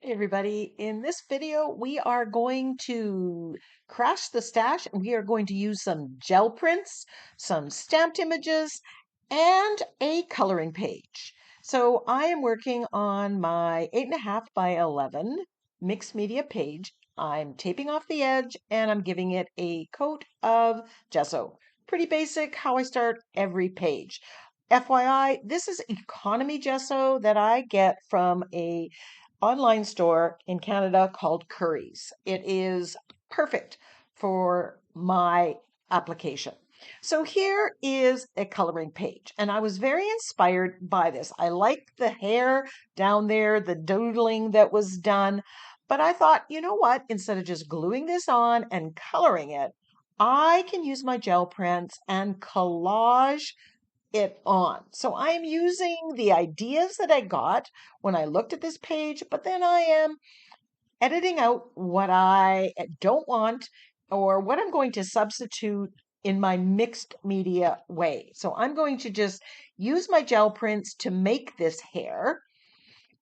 Hey everybody, in this video we are going to crash the stash and we are going to use some gel prints, some stamped images, and a coloring page. So I am working on my 8.5 by 11 mixed media page. I'm taping off the edge and I'm giving it a coat of gesso. Pretty basic how I start every page. FYI, this is economy gesso that I get from a online store in Canada called Curry's. It is perfect for my application. So here is a coloring page, and I was very inspired by this. I like the hair down there, the doodling that was done, but I thought, you know what? Instead of just gluing this on and coloring it, I can use my gel prints and collage it on. So I'm using the ideas that I got when I looked at this page, but then I am editing out what I don't want or what I'm going to substitute in my mixed media way. So I'm going to just use my gel prints to make this hair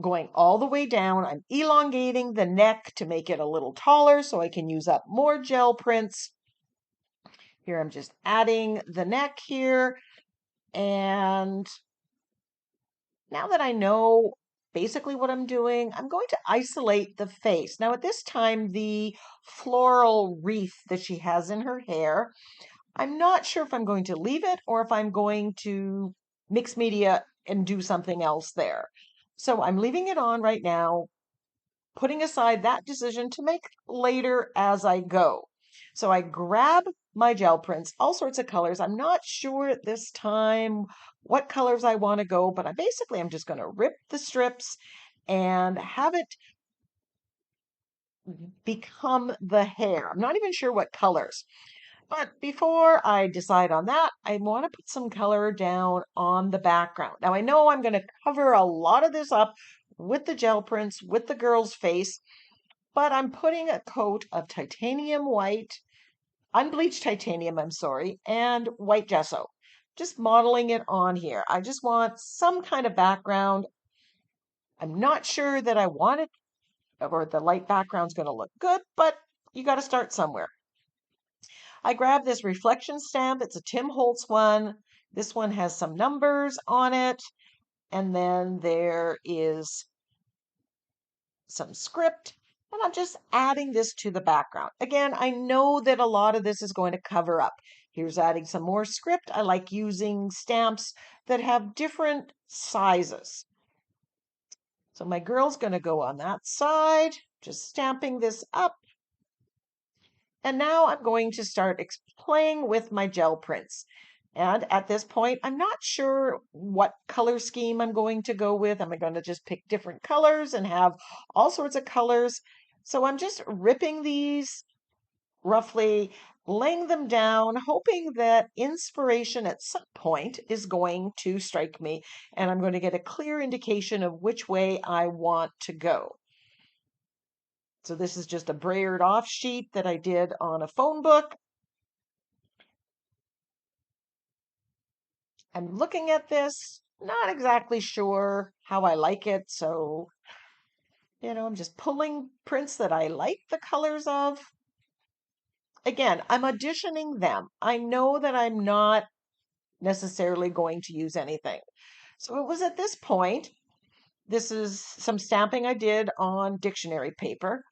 going all the way down. I'm elongating the neck to make it a little taller so I can use up more gel prints. Here I'm just adding the neck here, and now that I know basically what I'm doing, I'm going to isolate the face. Now at this time, the floral wreath that she has in her hair, I'm not sure if I'm going to leave it or if I'm going to mix media and do something else there. So I'm leaving it on right now, putting aside that decision to make later as I go. So I grab my gel prints, all sorts of colors. I'm not sure at this time what colors I want to go, but I'm just going to rip the strips and have it become the hair. I'm not even sure what colors. But before I decide on that, I want to put some color down on the background. Now I know I'm going to cover a lot of this up with the gel prints, with the girl's face, but I'm putting a coat of titanium white, unbleached titanium, I'm sorry, and white gesso. Just modeling it on here. I just want some kind of background. I'm not sure that I want it or the light background's going to look good, but you got to start somewhere. I grabbed this reflection stamp. It's a Tim Holtz one. This one has some numbers on it, and then there is some script, and I'm just adding this to the background. Again, I know that a lot of this is going to cover up. Here's adding some more script. I like using stamps that have different sizes. So my girl's going to go on that side, just stamping this up. And now I'm going to start playing with my gel prints. And at this point, I'm not sure what color scheme I'm going to go with. Am I going to just pick different colors and have all sorts of colors? So I'm just ripping these roughly, laying them down, hoping that inspiration at some point is going to strike me and I'm going to get a clear indication of which way I want to go. So this is just a brayered off sheet that I did on a phone book. I'm looking at this, not exactly sure how I like it. So, I'm just pulling prints that I like the colors of. Again, I'm auditioning them. I know that I'm not necessarily going to use anything. So it was at this point, this is some stamping I did on dictionary paper.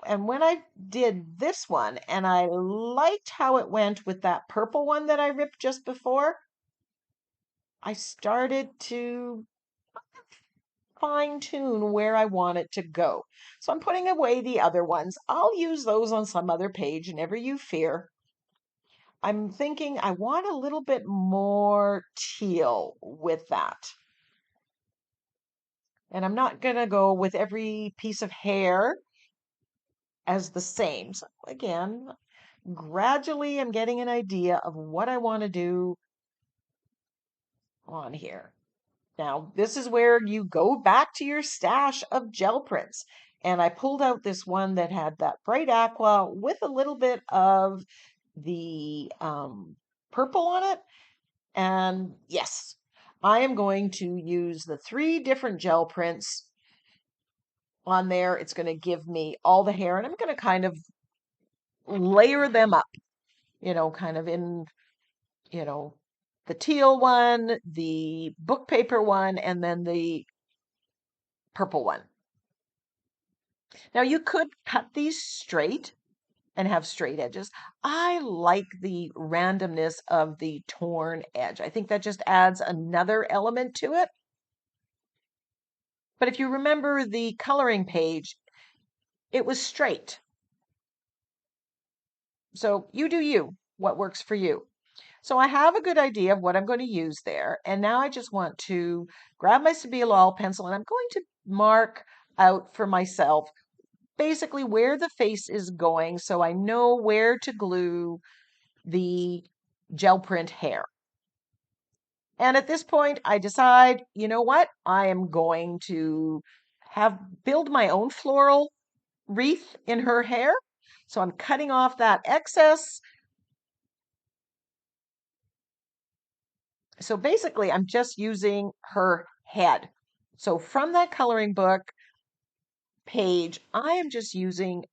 And when I did this one, and I liked how it went with that purple one that I ripped just before, I started to fine tune where I want it to go. So I'm putting away the other ones. I'll use those on some other page, never you fear. I'm thinking I want a little bit more teal with that. And I'm not going to go with every piece of hair as the same. So again, gradually I'm getting an idea of what I want to do on here. Now, this is where you go back to your stash of gel prints. And I pulled out this one that had that bright aqua with a little bit of the purple on it. And yes, I am going to use the 3 different gel prints on there. It's going to give me all the hair, and I'm going to kind of layer them up, kind of in, you know, the teal one, the book paper one, and then the purple one. Now you could cut these straight and have straight edges. I like the randomness of the torn edge. I think that just adds another element to it. But if you remember the coloring page, it was straight. So you do you, what works for you. So I have a good idea of what I'm going to use there. And now I just want to grab my Stabilo All pencil, and I'm going to mark out for myself basically where the face is going, so I know where to glue the gel print hair. And at this point, I decide, you know what? I am going to build my own floral wreath in her hair. So I'm cutting off that excess. So basically, I'm just using her head. So from that coloring book page, I am just using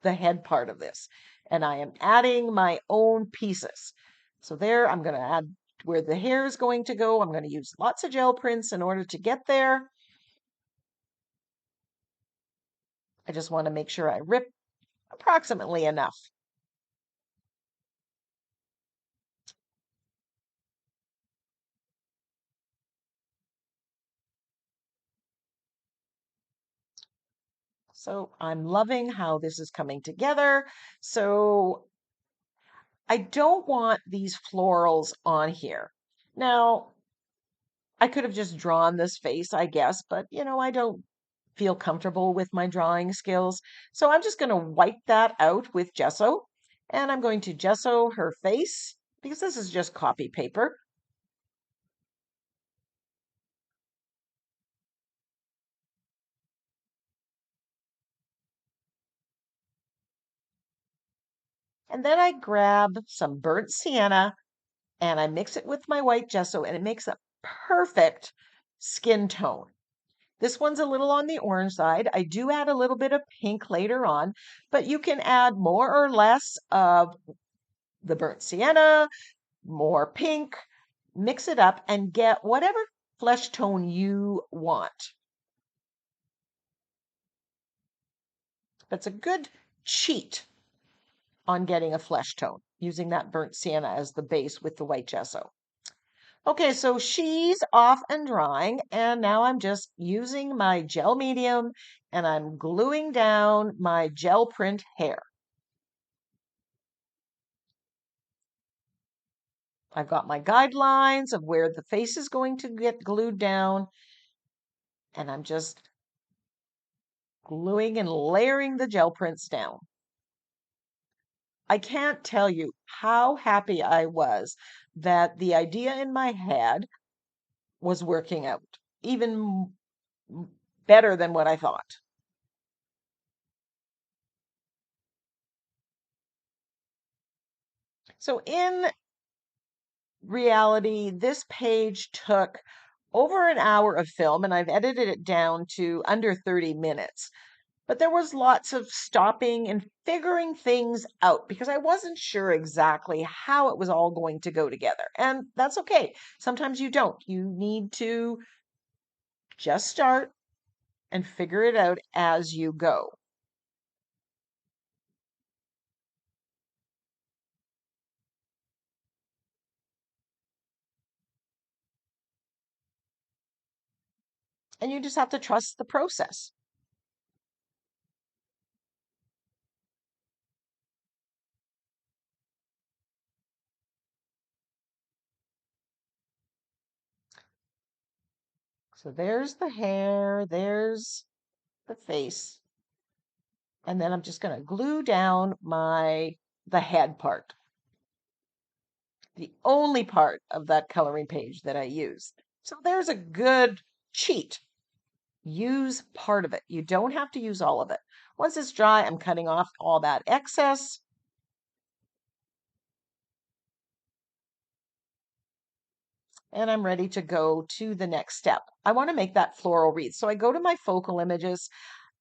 the head part of this, and I am adding my own pieces. So there, I'm going to add where the hair is going to go. I'm going to use lots of gel prints in order to get there. I just want to make sure I rip approximately enough. So I'm loving how this is coming together. So I don't want these florals on here. Now, I could have just drawn this face, I guess, but I don't feel comfortable with my drawing skills. So I'm just going to wipe that out with gesso, and I'm going to gesso her face because this is just copy paper. And then I grab some burnt sienna and I mix it with my white gesso, and it makes a perfect skin tone. This one's a little on the orange side. I do add a little bit of pink later on, but you can add more or less of the burnt sienna, more pink, mix it up and get whatever flesh tone you want. That's a good cheat on getting a flesh tone, using that burnt sienna as the base with the white gesso. Okay, so she's off and drying, and now I'm just using my gel medium and I'm gluing down my gel print hair. I've got my guidelines of where the face is going to get glued down, and I'm just gluing and layering the gel prints down. I can't tell you how happy I was that the idea in my head was working out, even better than what I thought. So in reality, this page took over an hour of film, and I've edited it down to under 30 minutes. But there was lots of stopping and figuring things out because I wasn't sure exactly how it was all going to go together. And that's okay. Sometimes you don't. You need to just start and figure it out as you go. And you just have to trust the process. So there's the hair, there's the face. And then I'm just going to glue down the head part. The only part of that coloring page that I use. So there's a good cheat. Use part of it. You don't have to use all of it. Once it's dry, I'm cutting off all that excess. And I'm ready to go to the next step. I want to make that floral wreath. So I go to my focal images,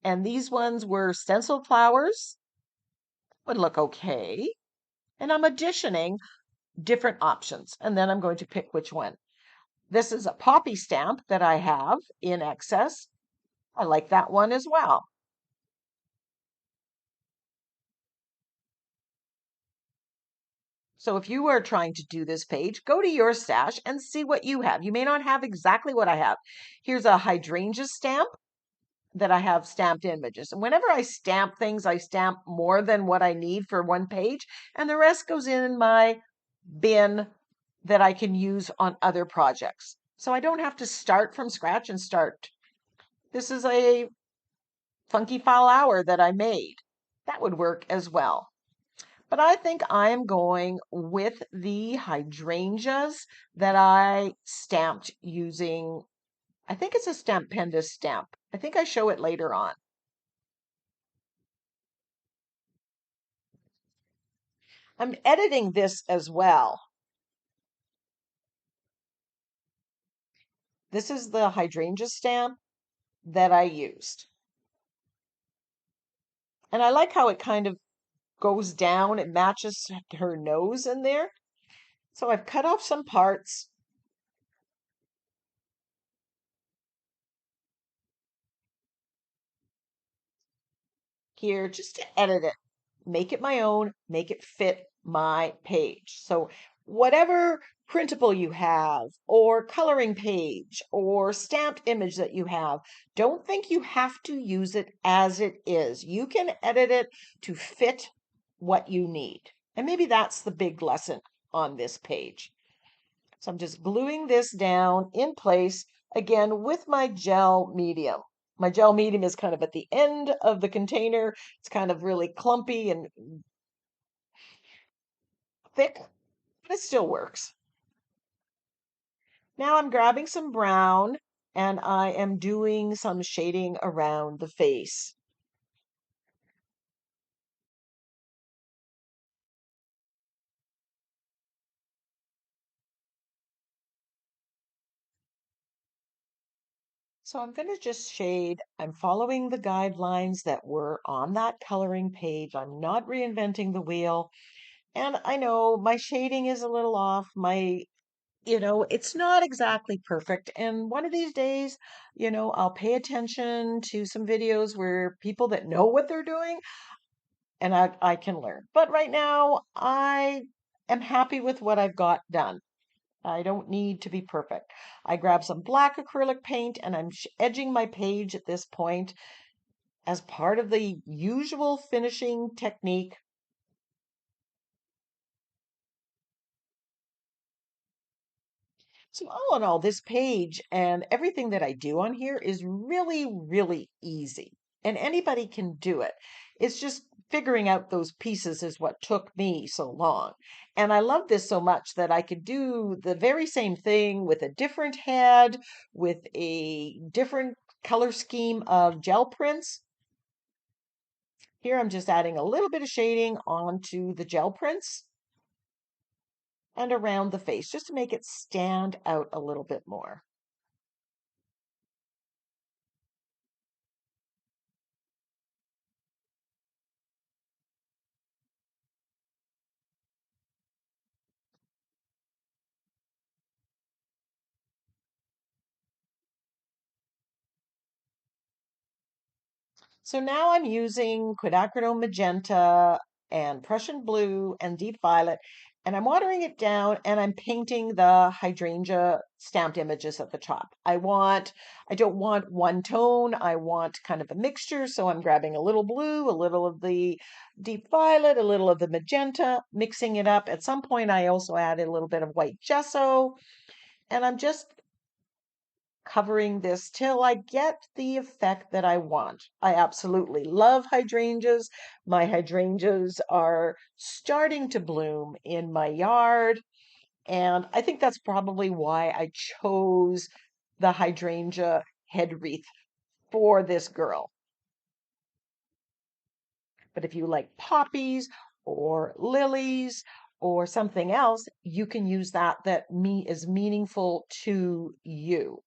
and these ones were stenciled flowers, would look okay. And I'm auditioning different options, and then I'm going to pick which one. This is a poppy stamp that I have in excess. I like that one as well. So if you are trying to do this page, go to your stash and see what you have. You may not have exactly what I have. Here's a hydrangea stamp that I have stamped images. And whenever I stamp things, I stamp more than what I need for one page, and the rest goes in my bin that I can use on other projects. So I don't have to start from scratch and start. This is a funky flower that I made. That would work as well. But I think I'm going with the hydrangeas that I stamped using, I think it's a Stampendous stamp. I think I show it later on. I'm editing this as well. This is the hydrangea stamp that I used. And I like how it kind of goes down. It matches her nose in there. So I've cut off some parts. Here just to edit it, make it my own, make it fit my page. So whatever printable you have, or coloring page, or stamped image that you have, don't think you have to use it as it is. You can edit it to fit what you need. And maybe that's the big lesson on this page. So I'm just gluing this down in place again with my gel medium. My gel medium is kind of at the end of the container. It's kind of really clumpy and thick, but it still works. Now I'm grabbing some brown and I am doing some shading around the face. So I'm going to just shade. I'm following the guidelines that were on that coloring page. I'm not reinventing the wheel. And I know my shading is a little off. It's not exactly perfect. And one of these days, I'll pay attention to some videos where people that know what they're doing and I can learn. But right now, I am happy with what I've got done. I don't need to be perfect. I grab some black acrylic paint and I'm edging my page at this point as part of the usual finishing technique. So all in all, this page and everything that I do on here is really, really easy. And anybody can do it. It's just figuring out those pieces is what took me so long. And I love this so much that I could do the very same thing with a different head, with a different color scheme of gel prints. Here I'm just adding a little bit of shading onto the gel prints and around the face just to make it stand out a little bit more. So now I'm using quinacridone magenta and Prussian blue and deep violet, and I'm watering it down and I'm painting the hydrangea stamped images at the top. I don't want one tone, I want kind of a mixture, so I'm grabbing a little blue, a little of the deep violet, a little of the magenta, mixing it up. At some point, I also added a little bit of white gesso, and I'm just covering this till I get the effect that I want. I absolutely love hydrangeas. My hydrangeas are starting to bloom in my yard, and I think that's probably why I chose the hydrangea head wreath for this girl. But if you like poppies or lilies or something else, you can use that is meaningful to you.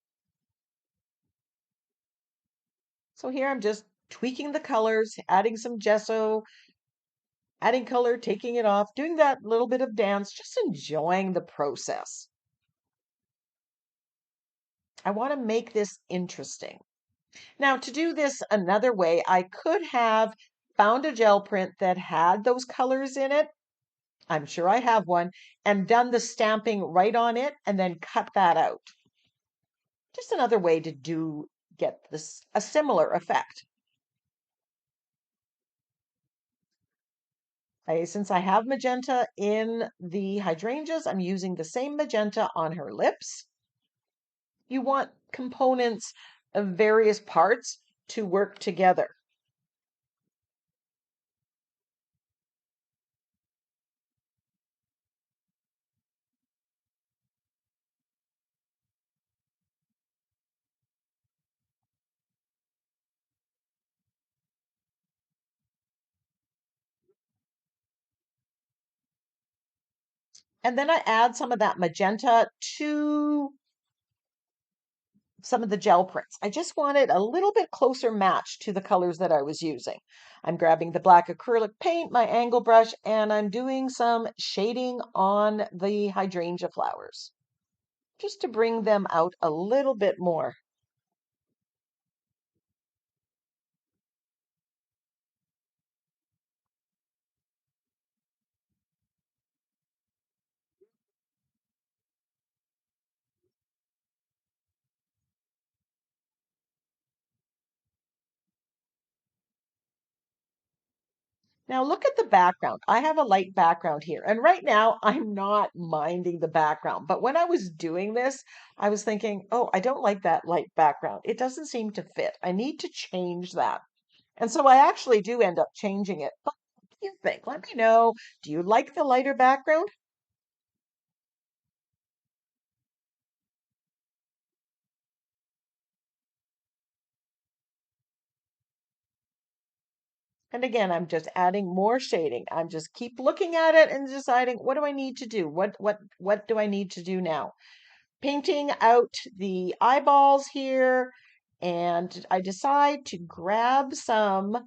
So here I'm just tweaking the colors, adding some gesso, adding color, taking it off, doing that little bit of dance, just enjoying the process. I want to make this interesting. Now, to do this another way, I could have found a gel print that had those colors in it. I'm sure I have one, and done the stamping right on it and then cut that out. Just another way to get this a similar effect. Since I have magenta in the hydrangeas, I'm using the same magenta on her lips. You want components of various parts to work together. And then I add some of that magenta to some of the gel prints. I just wanted a little bit closer match to the colors that I was using. I'm grabbing the black acrylic paint, my angle brush, and I'm doing some shading on the hydrangea flowers just to bring them out a little bit more. Now look at the background. I have a light background here, and right now I'm not minding the background. But when I was doing this, I was thinking, oh, I don't like that light background. It doesn't seem to fit. I need to change that. And so I actually do end up changing it. But what do you think? Let me know. Do you like the lighter background? And again, I'm just adding more shading. I'm just keep looking at it and deciding what do I need to do? What do I need to do now? Painting out the eyeballs here, and I decide to grab some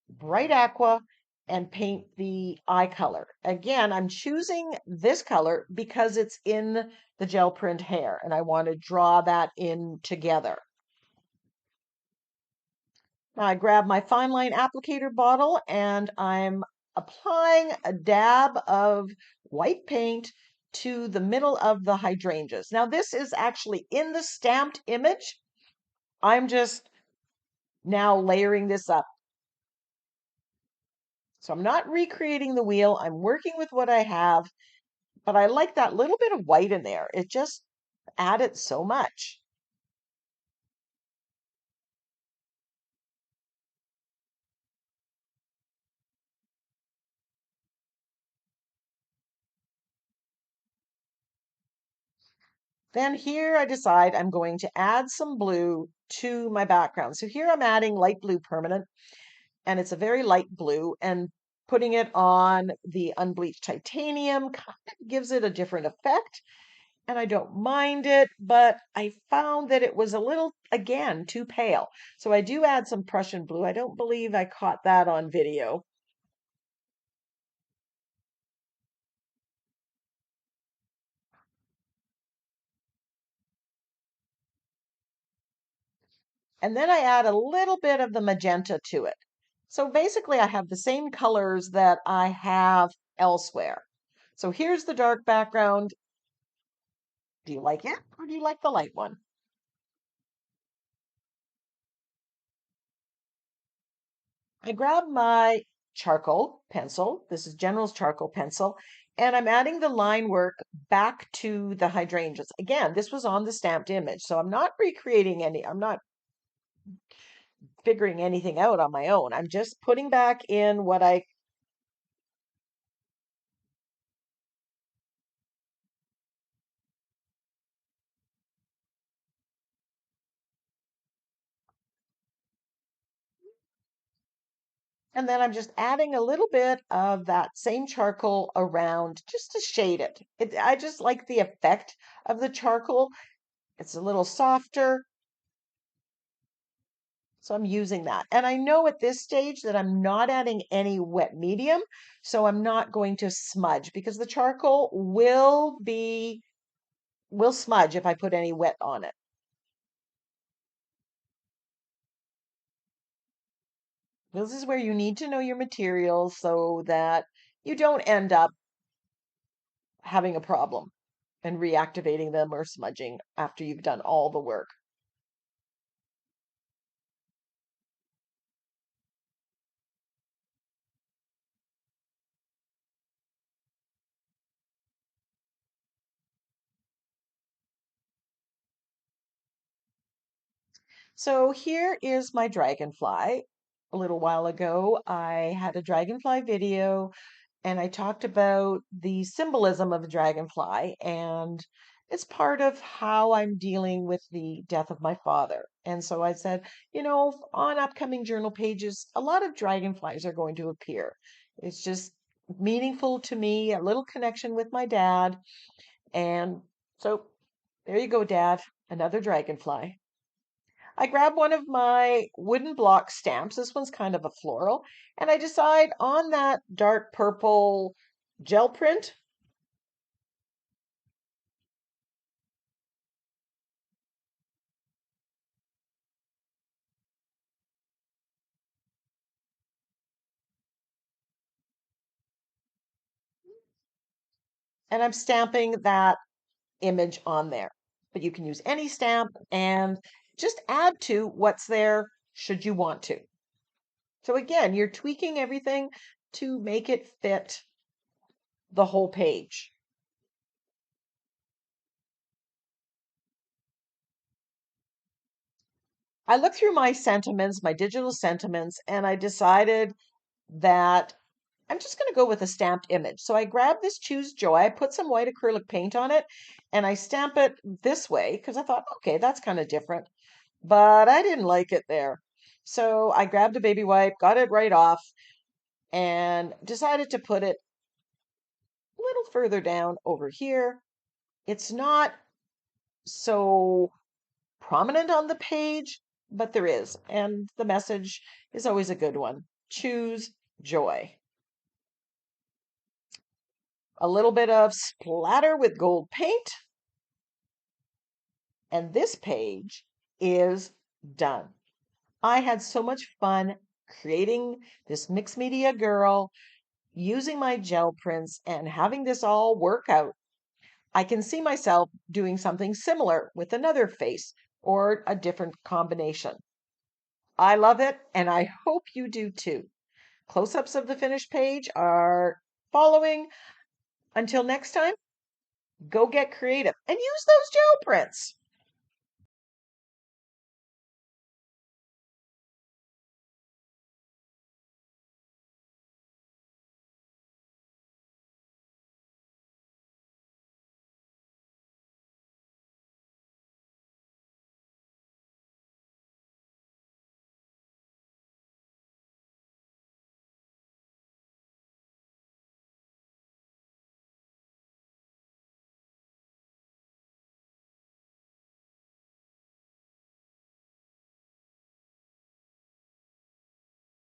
bright aqua and paint the eye color. Again, I'm choosing this color because it's in the gel print hair, and I want to draw that in together. Now I grab my fine line applicator bottle and I'm applying a dab of white paint to the middle of the hydrangeas. Now this is actually in the stamped image. I'm just now layering this up. So I'm not recreating the wheel. I'm working with what I have, but I like that little bit of white in there. It just added so much. Then here I decide I'm going to add some blue to my background. So here I'm adding light blue permanent, and it's a very light blue, and putting it on the unbleached titanium kind of gives it a different effect, and I don't mind it, but I found that it was a little, again, too pale. So I do add some Prussian blue. I don't believe I caught that on video. And then I add a little bit of the magenta to it. So basically I have the same colors that I have elsewhere. So here's the dark background. Do you like it or do you like the light one? I grab my charcoal pencil. This is General's charcoal pencil. And I'm adding the line work back to the hydrangeas. Again, this was on the stamped image, so I'm not recreating I'm not figuring anything out on my own. I'm just putting back in what I And then I'm just adding a little bit of that same charcoal around just to shade it. I just like the effect of the charcoal. It's a little softer, so I'm using that. And I know at this stage that I'm not adding any wet medium, so I'm not going to smudge because the charcoal will smudge if I put any wet on it. This is where you need to know your materials so that you don't end up having a problem and reactivating them or smudging after you've done all the work. So here is my dragonfly. A little while ago, I had a dragonfly video and I talked about the symbolism of a dragonfly, and it's part of how I'm dealing with the death of my father. And so I said, on upcoming journal pages, a lot of dragonflies are going to appear. It's just meaningful to me, a little connection with my dad. And so there you go, Dad, another dragonfly. I grab one of my wooden block stamps. This one's kind of a floral. And I decide on that dark purple gel print, and I'm stamping that image on there. But you can use any stamp and just add to what's there should you want to. So again, you're tweaking everything to make it fit the whole page. I looked through my sentiments, my digital sentiments, and I decided that I'm just going to go with a stamped image. So I grab this Choose Joy, I put some white acrylic paint on it, and I stamp it this way because I thought, okay, that's kind of different. But I didn't like it there. So I grabbed a baby wipe, got it right off, and decided to put it a little further down over here. It's not so prominent on the page, but there is. And the message is always a good one. Choose joy. A little bit of splatter with gold paint, and this page is done. I had so much fun creating this mixed media girl, using my gel prints, and having this all work out. I can see myself doing something similar with another face or a different combination. I love it, and I hope you do too. Close-ups of the finished page are following. Until next time, go get creative and use those gel prints.